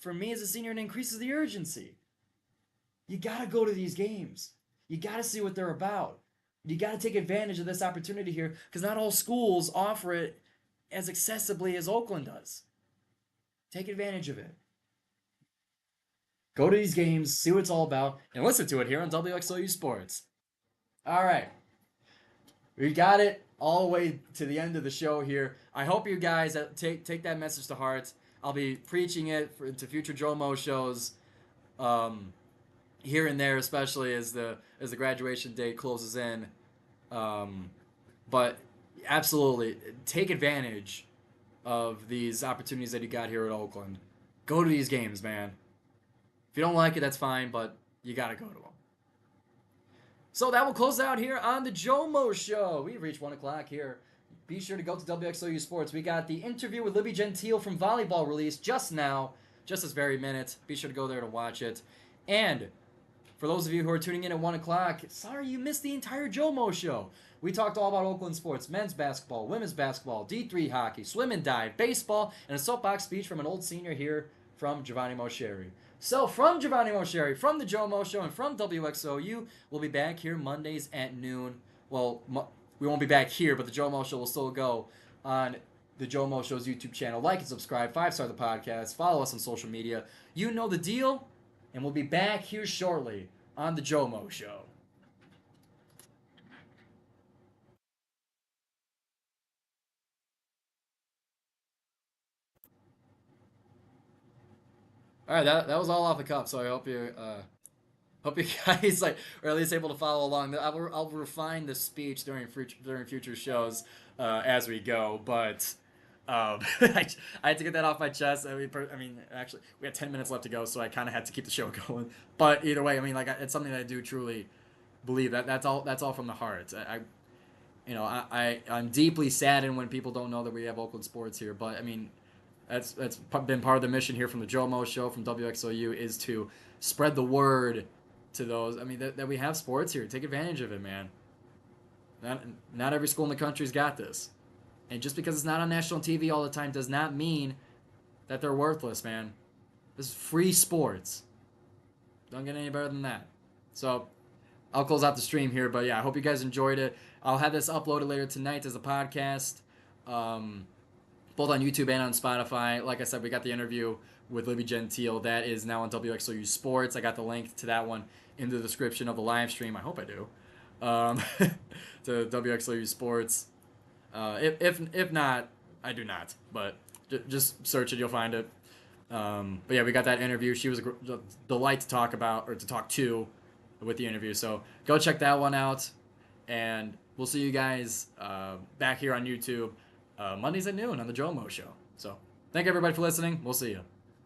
for me as a senior, it increases the urgency. You got to go to these games. You got to see what they're about. You got to take advantage of this opportunity here, because not all schools offer it as accessibly as Oakland does. Take advantage of it. Go to these games, see what it's all about, and listen to it here on WXOU Sports. All right. We got it all the way to the end of the show here. I hope you guys take that message to heart. I'll be preaching it to future JoMo shows here and there, especially as the graduation date closes in. But absolutely, take advantage of these opportunities that you got here at Oakland. Go to these games, man. If you don't like it, that's fine, but you got to go to them. So that will close out here on the JoMo Show. We've reached 1 o'clock here. Be sure to go to WXOU Sports. We got the interview with Libby Gentile from volleyball released just now, just this very minute. Be sure to go there to watch it. And for those of you who are tuning in at 1 o'clock, sorry you missed the entire JoMo Show. We talked all about Oakland sports, men's basketball, women's basketball, D3 hockey, swim and dive, baseball, and a soapbox speech from an old senior here from Giovanni Moscieri. So from Giovanni Moscieri, from the JoMo Show, and from WXOU, we'll be back here Mondays at noon. Well, we won't be back here, but the JoMo Show will still go on the JoMo Show's YouTube channel. Like and subscribe, 5-star the podcast, follow us on social media. You know the deal, and we'll be back here shortly on the JoMo Show. All right, that was all off the cuff. So I hope you guys or at least able to follow along. I'll refine the speech during future shows as we go. But I had to get that off my chest. I mean, actually, we had 10 minutes left to go, so I kind of had to keep the show going. But either way, I mean, like it's something that I do truly believe that's all from the heart. I'm deeply saddened when people don't know that we have Oakland sports here. But I mean, that's been part of the mission here from the JoMo Show from WXOU is to spread the word to those. I mean, that we have sports here. Take advantage of it, man. Not every school in the country's got this, and just because it's not on national TV all the time does not mean that they're worthless, man. This is free sports. Don't get any better than that. So I'll close out the stream here, but yeah, I hope you guys enjoyed it. I'll have this uploaded later tonight as a podcast. Both on YouTube and on Spotify. Like I said, we got the interview with Libby Gentile. That is now on WXOU Sports. I got the link to that one in the description of the live stream. I hope I do. To WXOU Sports. If not, I do not. But just search it, you'll find it. But yeah, we got that interview. She was a delight to talk about, or to talk to with the interview. So go check that one out. And we'll see you guys back here on YouTube Mondays at noon on the JoMo Show. So thank everybody for listening. We'll see you.